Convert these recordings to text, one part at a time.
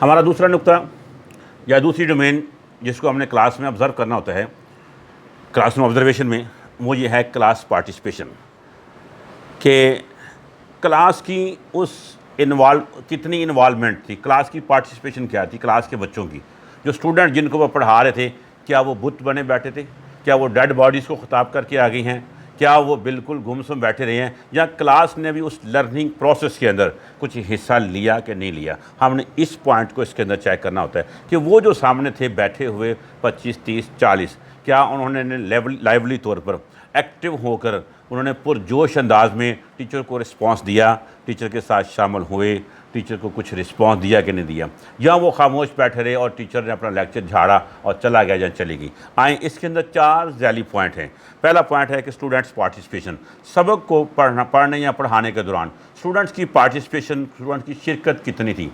हमारा दूसरा नुक्ता या दूसरी डोमेन जिसको हमने क्लास में ऑब्ज़र्व करना होता है, क्लासरूम ऑब्जर्वेशन में, वो ये है क्लास पार्टिसिपेशन। कि क्लास की कितनी इन्वॉल्वमेंट थी, क्लास की पार्टिसिपेशन क्या थी, क्लास के बच्चों की, जो स्टूडेंट जिनको वो पढ़ा रहे थे, क्या वो बुत बने बैठे थे, क्या वो डेड बॉडीज़ को ख़िताब करके आ गई हैं, क्या वो बिल्कुल गुमसुम बैठे रहे हैं, या क्लास ने भी उस लर्निंग प्रोसेस के अंदर कुछ हिस्सा लिया कि नहीं लिया। हमने इस पॉइंट को इसके अंदर चेक करना होता है कि वो जो सामने थे बैठे हुए 25, 30, 40, क्या उन्होंने लाइवली तौर पर एक्टिव होकर उन्होंने पुरजोश अंदाज में टीचर को रिस्पांस दिया, टीचर के साथ शामिल हुए, टीचर को कुछ रिस्पांस दिया कि नहीं दिया, या वो खामोश बैठे रहे और टीचर ने अपना लेक्चर झाड़ा और चला गया या चली गई। आए इसके अंदर 4 जैली पॉइंट हैं। पहला पॉइंट है कि स्टूडेंट्स पार्टिसिपेशन, सबक को पढ़ने या पढ़ाने के दौरान स्टूडेंट्स की पार्टिसिपेशन, स्टूडेंट्स की शिरकत कितनी थी।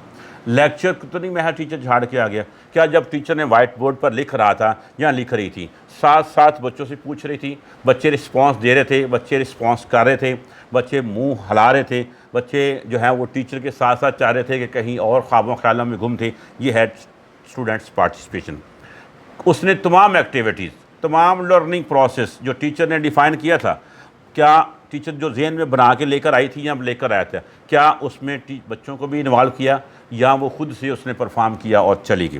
लेक्चर कितनी में टीचर झाड़ के आ गया, क्या जब टीचर ने वाइट बोर्ड पर लिख रहा था या लिख रही थी, साथ साथ बच्चों से पूछ रही थी, बच्चे रिस्पांस दे रहे थे, बच्चे रिस्पांस कर रहे थे, बच्चे मुंह हिला रहे थे, बच्चे जो है वो टीचर के साथ साथ चाह रहे थे कि कहीं और ख्वाबों ख्यालों में गुम थे। ये है स्टूडेंट्स पार्टिसिपेशन। उसने तमाम एक्टिविटीज़, तमाम लर्निंग प्रोसेस जो टीचर ने डिफ़ाइन किया था, क्या टीचर जो जहन में बना के लेकर आई थी या लेकर आया था, क्या उसमें बच्चों को भी इन्वॉल्व किया या वो खुद से उसने परफॉर्म किया और चली गई।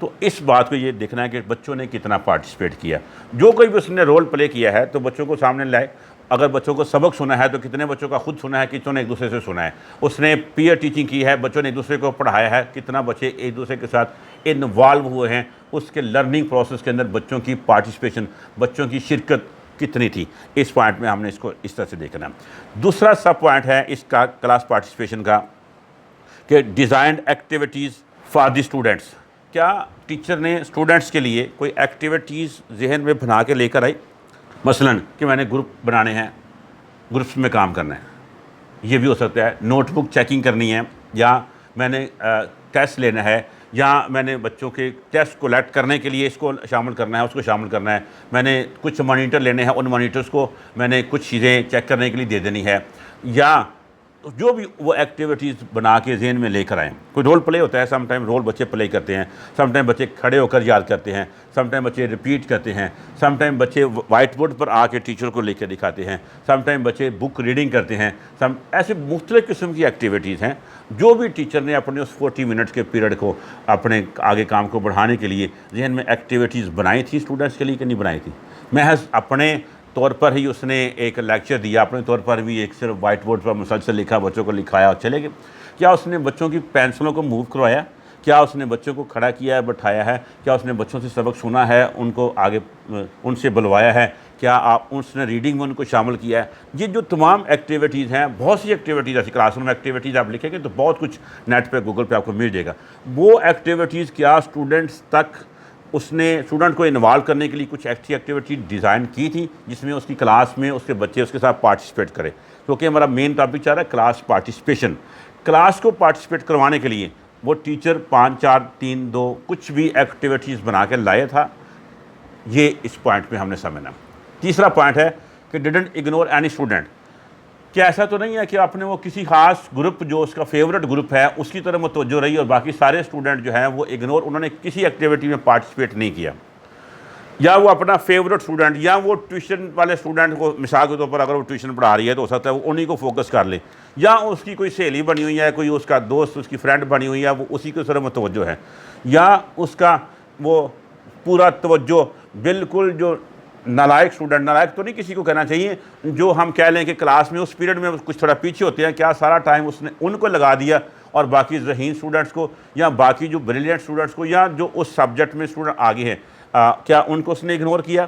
तो इस बात को ये देखना है कि बच्चों ने कितना पार्टिसिपेट किया। जो कोई भी उसने रोल प्ले किया है तो बच्चों को सामने लाए। अगर बच्चों को सबक सुना है तो कितने बच्चों का खुद सुना है, कितनों ने एक दूसरे से सुना है। उसने पीयर टीचिंग की है, बच्चों ने एक दूसरे को पढ़ाया है, कितना बच्चे एक दूसरे के साथ इन्वॉल्व हुए हैं उसके लर्निंग प्रोसेस के अंदर, बच्चों की पार्टिसिपेशन, बच्चों की शिरकत कितनी थी। इस पॉइंट में हमने इसको इस तरह से देखना है। दूसरा सब पॉइंट है इसका क्लास पार्टिसिपेशन का कि designed activities for the students. क्या टीचर ने स्टूडेंट्स के लिए कोई एक्टिविटीज़ जहन में बना के लेकर आई, मसलन कि मैंने ग्रुप बनाने हैं, ग्रुप्स में काम करना है, ये भी हो सकता है, नोटबुक चेकिंग करनी है, या मैंने टेस्ट लेना है, या मैंने बच्चों के टेस्ट कलेक्ट करने के लिए इसको शामिल करना है, उसको शामिल करना है, मैंने कुछ मॉनिटर लेने हैं, उन मॉनिटर्स को मैंने कुछ चीज़ें चेक करने के लिए दे देनी है, या जो भी वो एक्टिविटीज़ बना के जहन में लेकर आएँ। कोई रोल प्ले होता है, सम टाइम रोल बच्चे प्ले करते हैं, सम टाइम बच्चे खड़े होकर याद करते हैं, सम टाइम बच्चे रिपीट करते हैं, सम टाइम बच्चे वाइट बोर्ड पर आके टीचर को लेकर दिखाते हैं, सम टाइम बच्चे बुक रीडिंग करते हैं, सम ऐसे मुख्तलिफ़ किस्म की एक्टिविटीज़ हैं जो भी टीचर ने अपने उस 40 मिनट्स के पीरियड को अपने आगे काम को बढ़ाने के लिए जहन में एक्टिविटीज़ बनाई थी स्टूडेंट्स के लिए कि नहीं बनाई थी। महज अपने तौर पर ही उसने एक लेक्चर दिया, अपने तौर पर भी एक सिर्फ वाइट बोर्ड पर मुसलसल लिखा, बच्चों को लिखाया और चले गए। क्या उसने बच्चों की पेंसिलों को मूव करवाया, क्या उसने बच्चों को खड़ा किया है, बैठाया है, क्या उसने बच्चों से सबक सुना है, उनको आगे उनसे बुलवाया है, क्या उसने रीडिंग में उनको शामिल किया है। ये जो तमाम एक्टिविटीज़ हैं, बहुत सी एक्टिविटीज़ ऐसी क्लासरूम एक्टिविटीज़ आप लिखेंगे तो बहुत कुछ नेट पे गूगल पे आपको मिल जाएगा। वो एक्टिविटीज़ क्या स्टूडेंट्स तक उसने स्टूडेंट को इन्वॉल्व करने के लिए कुछ ऐसी एक्टिविटी डिज़ाइन की थी जिसमें उसकी क्लास में उसके बच्चे उसके साथ पार्टिसिपेट करें। क्योंकि हमारा मेन टॉपिक चाह रहा है क्लास पार्टिसिपेशन। क्लास को पार्टिसिपेट करवाने के लिए वो टीचर 5, 4, 3, 2 कुछ भी एक्टिविटीज़ बना के लाया था। ये इस पॉइंट पे हमने समझना। तीसरा पॉइंट है कि डिडंट इग्नोर एनी स्टूडेंट। क्या ऐसा तो नहीं है कि आपने वो किसी खास ग्रुप जो उसका फेवरेट ग्रुप है उसकी तरफ मुतवज्जो रही और बाकी सारे स्टूडेंट जो हैं वो इग्नोर, उन्होंने किसी एक्टिविटी में पार्टिसिपेट नहीं किया, या वो अपना फेवरेट स्टूडेंट या वो ट्यूशन वाले स्टूडेंट को, मिसाल के तौर पर अगर वो ट्यूशन पढ़ा रही है तो हो सकता है वो उन्हीं को फोकस कर ले, या उसकी कोई सहेली बनी हुई है, कोई उसका दोस्त, उसकी फ्रेंड बनी हुई है, वो उसी की तरफ मुतवज्जो है, या उसका वो पूरा तवज्जो बिल्कुल जो नालायक स्टूडेंट, नालायक तो नहीं किसी को कहना चाहिए, जो हम कह लें कि क्लास में उस पीरियड में कुछ थोड़ा पीछे होते हैं, क्या सारा टाइम उसने उनको लगा दिया और बाकी ज़हीन स्टूडेंट्स को या बाकी जो ब्रिलियंट स्टूडेंट्स को या जो उस सब्जेक्ट में स्टूडेंट आगे हैं क्या उनको उसने इग्नोर किया।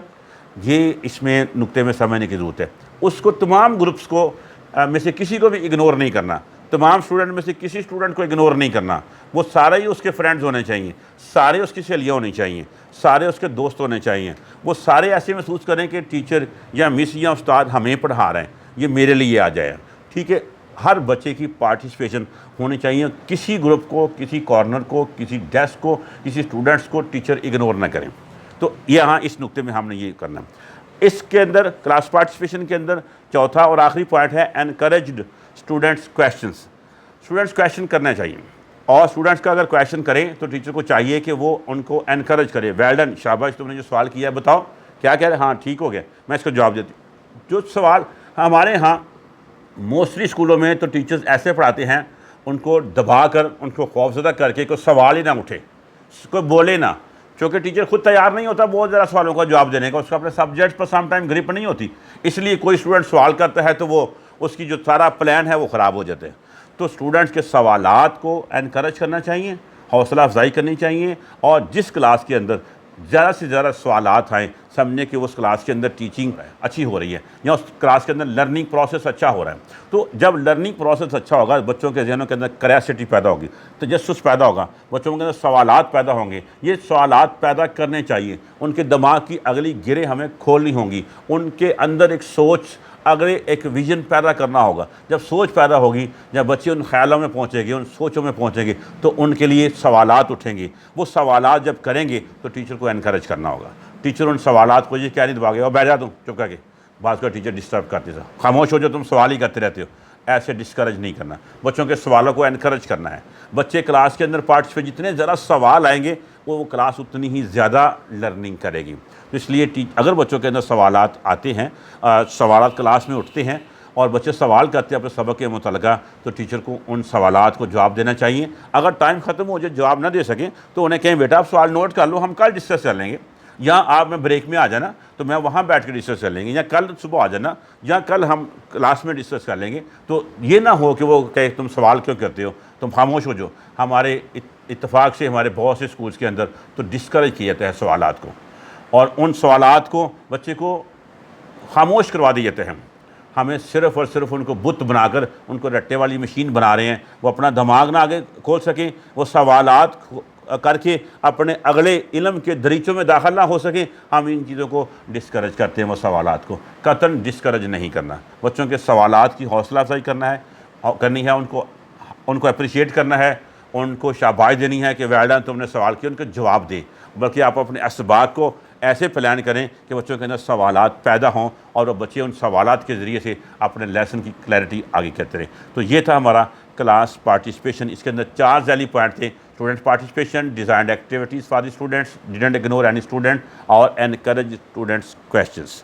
ये इसमें नुक्ते में समझने की ज़रूरत है। उसको तमाम ग्रुप्स को में से किसी को भी इग्नोर नहीं करना, तमाम स्टूडेंट में से किसी स्टूडेंट को इग्नोर नहीं करना। वो सारे ही उसके फ्रेंड्स होने चाहिए, सारे उसकी सहेलियाँ होनी चाहिए, सारे उसके दोस्त होने चाहिए। वो सारे ऐसे महसूस करें कि टीचर या मिस या उस्ताद हमें पढ़ा रहे हैं, ये मेरे लिए आ जाए। ठीक है, हर बच्चे की पार्टिसिपेशन होनी चाहिए। किसी ग्रुप को, किसी कॉर्नर को, किसी डेस्क को, किसी स्टूडेंट्स को टीचर इग्नोर ना करें। तो यहाँ इस नुक्ते में हमने ये करना है। इसके अंदर क्लास पार्टिसिपेशन के अंदर चौथा और आखिरी पॉइंट है encouraged students questions. Students question करना चाहिए। और स्टूडेंट्स का अगर क्वेश्चन करें तो टीचर को चाहिए कि वो उनको एनकरेज करे, वेल डन, शाबाश, तुमने जो सवाल किया बताओ क्या कह रहे, हाँ ठीक हो गया, मैं इसको जवाब देती हूँ। जो सवाल हमारे यहाँ मोस्टली स्कूलों में तो टीचर्स ऐसे पढ़ाते हैं, उनको दबा कर, उनको खौफजदा करके कोई सवाल ही ना उठे, कोई बोले ना, क्योंकि टीचर खुद तैयार नहीं होता बहुत ज़्यादा सवालों का जवाब देने का, उसका अपने सब्जेक्ट पर सम टाइम ग्रिप नहीं होती, इसलिए कोई स्टूडेंट सवाल करता है तो वो उसकी जो सारा प्लान है वो ख़राब हो जाते हैं। तो स्टूडेंट्स के सवालात को एनकरेज करना चाहिए, हौसला अफजाई करनी चाहिए, और जिस क्लास के अंदर ज़्यादा से ज़्यादा सवालात आएँ, समझने कि उस क्लास के अंदर टीचिंग अच्छी हो रही है या उस क्लास के अंदर लर्निंग प्रोसेस अच्छा हो रहा है। तो जब लर्निंग प्रोसेस अच्छा होगा, बच्चों के जहनों के अंदर क्यूरियोसिटी पैदा होगी, तजस्सुस पैदा होगा, बच्चों के अंदर सवालात पैदा होंगे। ये सवालात पैदा करने चाहिए, उनके दिमाग की अगली गिरें हमें खोलनी होंगी, उनके अंदर एक सोच, अगले एक विज़न पैदा करना होगा। जब सोच पैदा होगी, जब बच्चे उन ख्यालों में पहुँचेंगे, उन सोचों में पहुँचेंगे, तो उनके लिए सवालात उठेंगे। वो सवालात जब करेंगे तो टीचर को एनकरेज करना होगा। टीचर उन सवालात को ये क्या नहीं दबाएगा और बैठ जा तुम चुप करके, बात का टीचर डिस्टर्ब करते थे, खामोश हो जो, तुम सवाल ही करते रहते हो, ऐसे डिस्करेज नहीं करना। बच्चों के सवालों को एनकरेज करना है। बच्चे क्लास के अंदर पार्टिसिपेट, जितने ज़्यादा सवाल आएंगे वो क्लास उतनी ही ज़्यादा लर्निंग करेगी। तो इसलिए अगर बच्चों के अंदर सवालात आते हैं, सवालात क्लास में उठते हैं और बच्चे सवाल करते हैं अपने सबक के मुतल्लिक़, तो टीचर को उन सवालात को जवाब देना चाहिए। अगर टाइम ख़त्म हो जाए, जवाब ना दे सकें, तो उन्हें कहें बेटा आप सवाल नोट कर लो, हम कल डिस्कस कर लेंगे, या आप मैं ब्रेक में आ जाना तो मैं वहाँ बैठ के डिस्कस कर लेंगे, या कल सुबह आ जाना, या कल हम क्लास में डिस्कस कर लेंगे। तो ये ना हो कि वो कहे तुम सवाल क्यों करते हो, तुम खामोश हो जो। हमारे इत्तेफाक से हमारे बहुत से स्कूल्स के अंदर तो डिस्करेज किया जाता है सवालात को, और उन सवालात को बच्चे को खामोश करवा दिए जाते हैं। हमें सिर्फ़ और सिर्फ उनको बुत बनाकर उनको रट्टे वाली मशीन बना रहे हैं, वो अपना दिमाग ना आगे खोल सकें, वो सवालात करके अपने अगले इल्म के दरीचों में दाखिल ना हो सकें। हम इन चीज़ों को डिस्करेज करते हैं। वो सवालात को कतन डिस्करेज नहीं करना, बच्चों के सवालात की हौसला अफजाई करनी है, उनको अप्रिशिएट करना है, उनको शाबाश देनी है कि वेल डन तुमने सवाल किया, उनको जवाब दे। बल्कि आप अपने असबाक को ऐसे प्लान करें कि बच्चों के अंदर सवालात पैदा हों और वो बच्चे उन सवालात के ज़रिए से अपने लेसन की क्लैरिटी आगे करते रहें। तो ये था हमारा क्लास पार्टिसिपेशन। इसके अंदर 4 वैल्यू पॉइंट थे: student participation, designed activities for the students, didn't ignore any student, और एनकरेज स्टूडेंट्स क्वेश्चंस।